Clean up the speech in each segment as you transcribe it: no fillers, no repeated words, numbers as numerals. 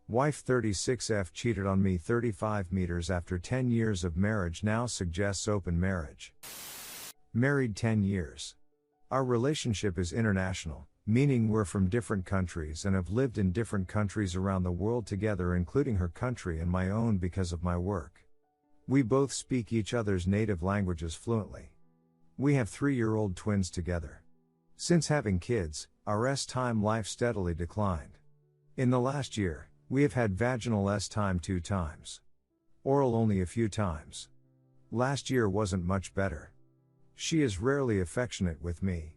Wife 36F cheated on me 35 meters after 10 years of marriage now suggests open marriage. Married 10 years. Our relationship is international, meaning we're from different countries and have lived in different countries around the world together, including her country and my own because of my work. We both speak each other's native languages fluently. We have 3-year-old twins together. Since having kids, our S-time life steadily declined. In the last year, we have had vaginal S-time 2 times. Oral only a few times. Last year wasn't much better. She is rarely affectionate with me.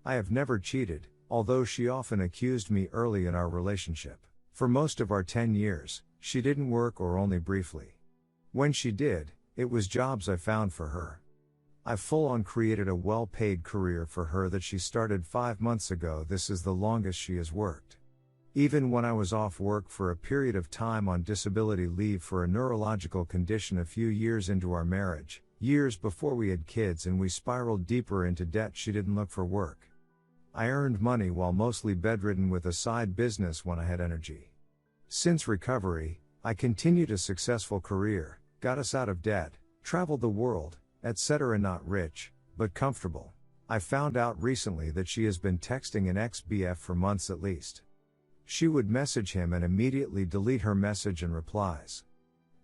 I have never cheated, although she often accused me early in our relationship. For most of our 10 years, she didn't work or only briefly. When she did, it was jobs I found for her. I full-on created a well-paid career for her that she started 5 months ago. This is the longest she has worked. Even when I was off work for a period of time on disability leave for a neurological condition a few years into our marriage, years before we had kids and we spiraled deeper into debt, she didn't look for work. I earned money while mostly bedridden with a side business when I had energy. Since recovery, I continued a successful career, got us out of debt, traveled the world, etc. Not rich, but comfortable. I found out recently that she has been texting an ex-BF for months at least. She would message him and immediately delete her message and replies.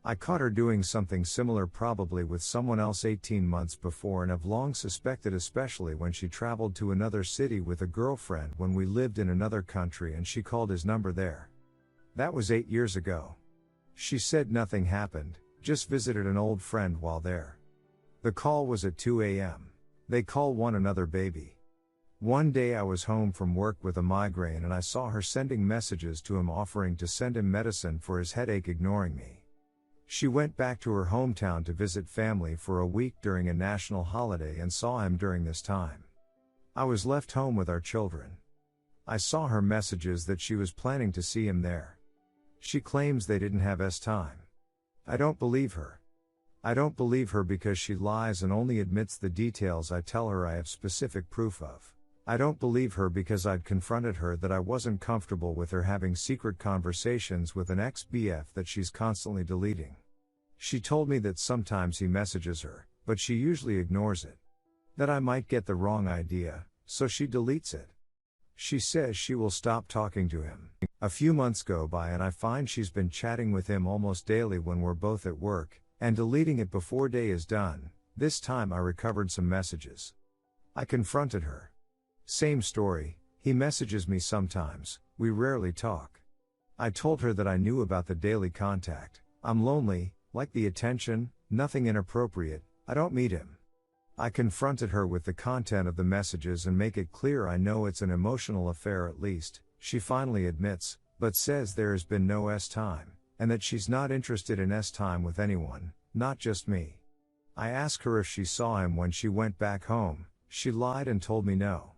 I caught her doing something similar probably with someone else 18 months before and have long suspected, especially when she traveled to another city with a girlfriend when we lived in another country and she called his number there. That was 8 years ago. She said nothing happened, just visited an old friend while there. The call was at 2 a.m. They call one another baby. One day I was home from work with a migraine and I saw her sending messages to him offering to send him medicine for his headache, ignoring me. She went back to her hometown to visit family for a week during a national holiday and saw him during this time. I was left home with our children. I saw her messages that she was planning to see him there. She claims they didn't have S-time. I don't believe her. I don't believe her because she lies and only admits the details I tell her I have specific proof of. I don't believe her because I'd confronted her that I wasn't comfortable with her having secret conversations with an ex-BF that she's constantly deleting. She told me that sometimes he messages her, but she usually ignores it. That I might get the wrong idea, so she deletes it. She says she will stop talking to him. A few months go by and I find she's been chatting with him almost daily when we're both at work, and deleting it before day is done. This time I recovered some messages. I confronted her. Same story, he messages me sometimes, we rarely talk. I told her that I knew about the daily contact. I'm lonely, like the attention, nothing inappropriate, I don't meet him. I confronted her with the content of the messages and make it clear I know it's an emotional affair at least. She finally admits, but says there has been no S-time, and that she's not interested in S-time with anyone, not just me. I asked her if she saw him when she went back home. She lied and told me no.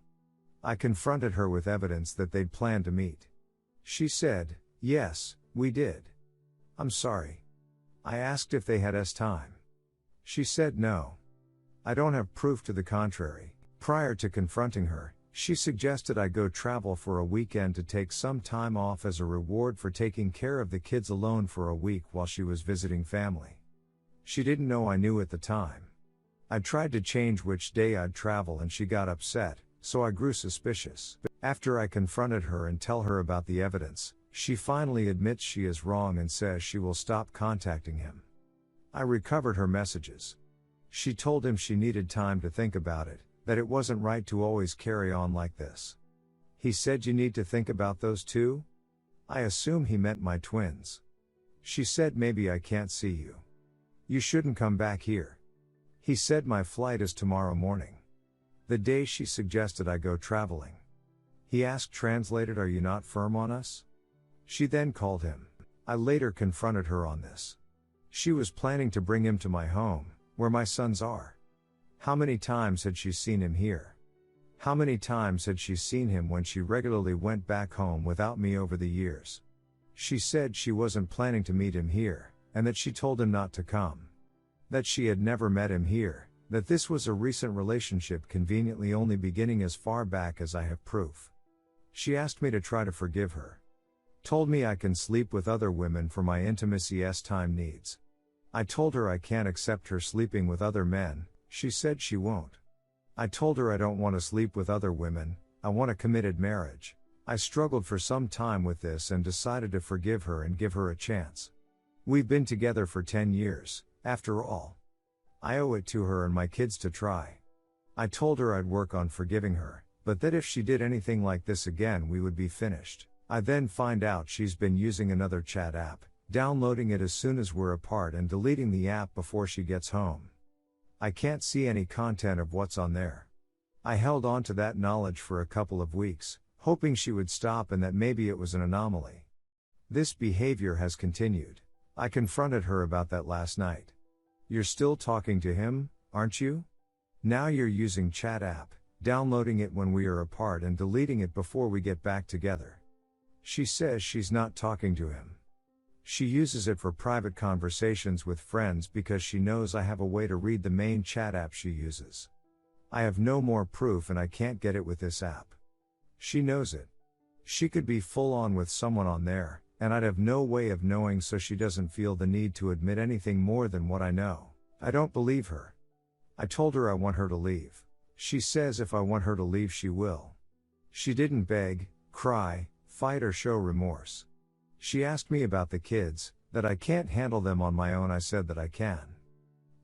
I confronted her with evidence that they'd planned to meet. She said, yes, we did. I'm sorry. I asked if they had S-time. She said no. I don't have proof to the contrary. Prior to confronting her, she suggested I go travel for a weekend to take some time off as a reward for taking care of the kids alone for a week while she was visiting family. She didn't know I knew at the time. I tried to change which day I'd travel and she got upset, so I grew suspicious. After I confronted her and tell her about the evidence, she finally admits she is wrong and says she will stop contacting him. I recovered her messages. She told him she needed time to think about it, that it wasn't right to always carry on like this. He said, you need to think about those too? I assume he meant my twins. She said, maybe I can't see you. You shouldn't come back here. He said, my flight is tomorrow morning. The day she suggested I go traveling. He asked, translated, are you not firm on us? She then called him. I later confronted her on this. She was planning to bring him to my home, where my sons are. How many times had she seen him here? How many times had she seen him when she regularly went back home without me over the years? She said she wasn't planning to meet him here, and that she told him not to come. That she had never met him here, that this was a recent relationship conveniently only beginning as far back as I have proof. She asked me to try to forgive her. Told me I can sleep with other women for my intimacy time needs. I told her I can't accept her sleeping with other men, she said she won't. I told her I don't want to sleep with other women, I want a committed marriage. I struggled for some time with this and decided to forgive her and give her a chance. We've been together for 10 years, after all. I owe it to her and my kids to try. I told her I'd work on forgiving her, but that if she did anything like this again we would be finished. I then find out she's been using another chat app, downloading it as soon as we're apart and deleting the app before she gets home. I can't see any content of what's on there. I held on to that knowledge for a couple of weeks, hoping she would stop and that maybe it was an anomaly. This behavior has continued. I confronted her about that last night. You're still talking to him, aren't you? Now you're using chat app, downloading it when we are apart and deleting it before we get back together. She says she's not talking to him. She uses it for private conversations with friends because she knows I have a way to read the main chat app she uses. I have no more proof and I can't get it with this app. She knows it. She could be full on with someone on there, and I'd have no way of knowing, so she doesn't feel the need to admit anything more than what I know. I don't believe her. I told her I want her to leave. She says if I want her to leave she will. She didn't beg, cry, fight or show remorse. She asked me about the kids, that I can't handle them on my own. I said that I can.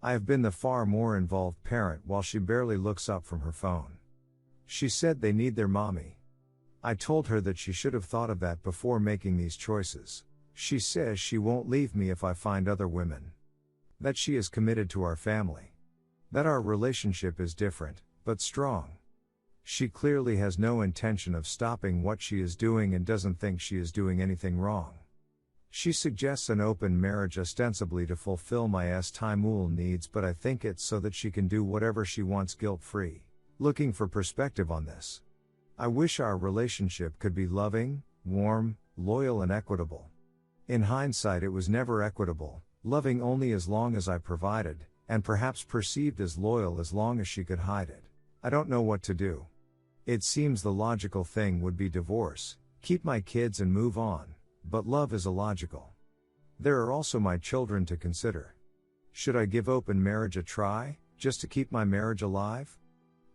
I have been the far more involved parent while she barely looks up from her phone. She said they need their mommy. I told her that she should have thought of that before making these choices. She says she won't leave me if I find other women. That she is committed to our family. That our relationship is different, but strong. She clearly has no intention of stopping what she is doing and doesn't think she is doing anything wrong. She suggests an open marriage ostensibly to fulfill my Taimul needs, but I think it's so that she can do whatever she wants guilt-free. Looking for perspective on this. I wish our relationship could be loving, warm, loyal and equitable. In hindsight it was never equitable, loving only as long as I provided, and perhaps perceived as loyal as long as she could hide it. I don't know what to do. It seems the logical thing would be divorce, keep my kids and move on, but love is illogical. There are also my children to consider. Should I give open marriage a try, just to keep my marriage alive?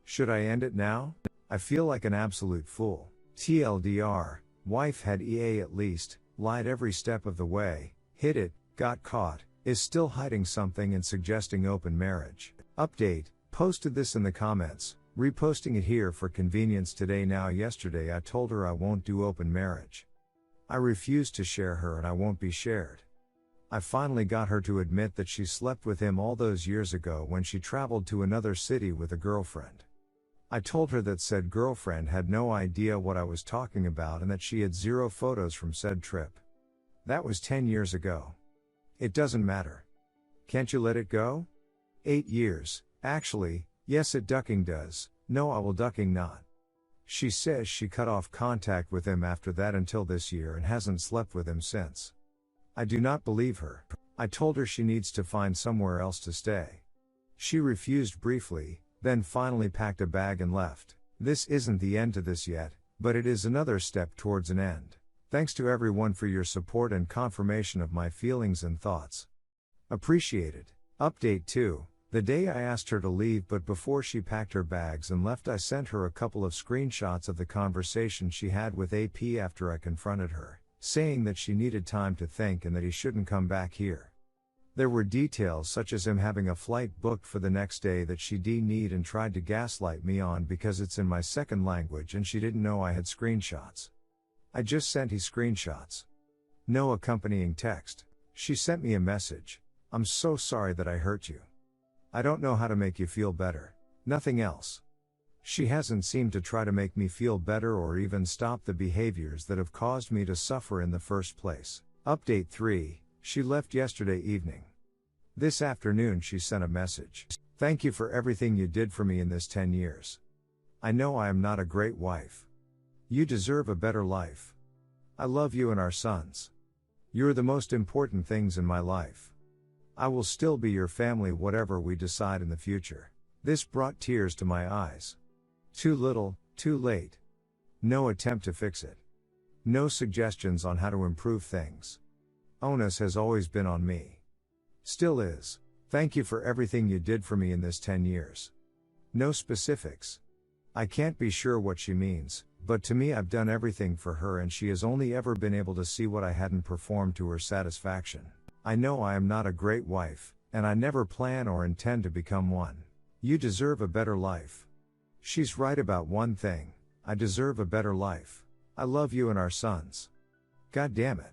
Should I end it now? I feel like an absolute fool. TLDR, wife had EA at least, lied every step of the way, hid it, got caught, is still hiding something and suggesting open marriage. Update, posted this in the comments, reposting it here for convenience today. Now yesterday I told her I won't do open marriage. I refused to share her and I won't be shared. I finally got her to admit that she slept with him all those years ago when she traveled to another city with a girlfriend. I told her that said girlfriend had no idea what I was talking about and that she had 0 photos from said trip. That was 10 years ago. It doesn't matter. Can't you let it go? 8 years, actually, yes it ducking does, no I will ducking not. She says she cut off contact with him after that until this year and hasn't slept with him since. I do not believe her. I told her she needs to find somewhere else to stay. She refused briefly, then finally packed a bag and left. This isn't the end to this yet, but it is another step towards an end. Thanks to everyone for your support and confirmation of my feelings and thoughts. Appreciated. Update 2. The day I asked her to leave, but before she packed her bags and left I sent her a couple of screenshots of the conversation she had with AP after I confronted her, saying that she needed time to think and that he shouldn't come back here. There were details such as him having a flight booked for the next day that she didn't need and tried to gaslight me on because it's in my second language and she didn't know I had screenshots. I just sent his screenshots. No accompanying text. She sent me a message. I'm so sorry that I hurt you. I don't know how to make you feel better. Nothing else. She hasn't seemed to try to make me feel better or even stop the behaviors that have caused me to suffer in the first place. Update 3. She left yesterday evening. This afternoon she sent a message. Thank you for everything you did for me in this 10 years. I know I am not a great wife. You deserve a better life. I love you and our sons. You're the most important things in my life. I will still be your family whatever we decide in the future. This brought tears to my eyes. Too little, too late. No attempt to fix it. No suggestions on how to improve things. Onus has always been on me. Still is. Thank you for everything you did for me in this 10 years. No specifics. I can't be sure what she means, but to me I've done everything for her and she has only ever been able to see what I hadn't performed to her satisfaction. I know I am not a great wife, and I never plan or intend to become one. You deserve a better life. She's right about one thing. I deserve a better life. I love you and our sons. God damn it.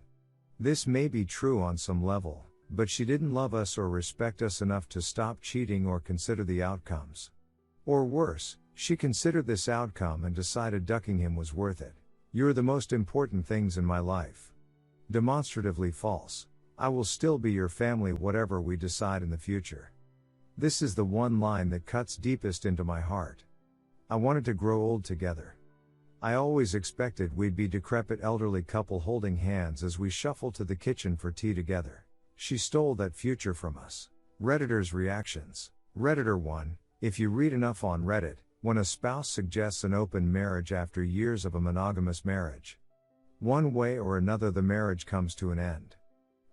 This may be true on some level, but she didn't love us or respect us enough to stop cheating or consider the outcomes. Or worse, she considered this outcome and decided ducking him was worth it. You're the most important things in my life. Demonstratively false. I will still be your family whatever we decide in the future. This is the one line that cuts deepest into my heart. I wanted to grow old together. I always expected we'd be decrepit elderly couple holding hands as we shuffle to the kitchen for tea together. She stole that future from us. Redditors' reactions. Redditor 1, if you read enough on Reddit, when a spouse suggests an open marriage after years of a monogamous marriage, one way or another the marriage comes to an end.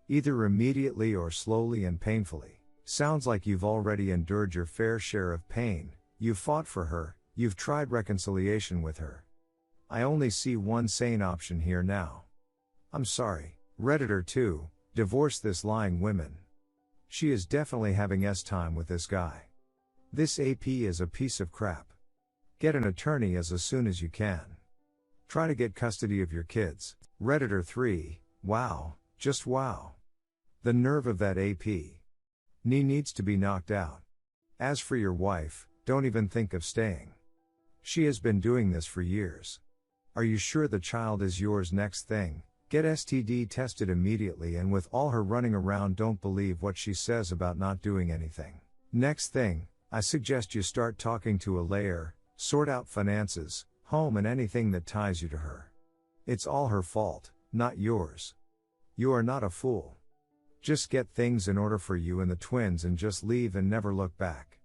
Either immediately or slowly and painfully. Sounds like you've already endured your fair share of pain, you've fought for her, you've tried reconciliation with her. I only see one sane option here now. I'm sorry. Redditor 2, divorce this lying woman. She is definitely having time with this guy. This AP is a piece of crap. Get an attorney as soon as you can. Try to get custody of your kids. Redditor 3, wow, just wow. The nerve of that AP. Knee needs to be knocked out. As for your wife, don't even think of staying. She has been doing this for years. Are you sure the child is yours? Next thing, get STD tested immediately, and with all her running around don't believe what she says about not doing anything. Next thing, I suggest you start talking to a lawyer, sort out finances, home and anything that ties you to her. It's all her fault, not yours. You are not a fool. Just get things in order for you and the twins and just leave and never look back.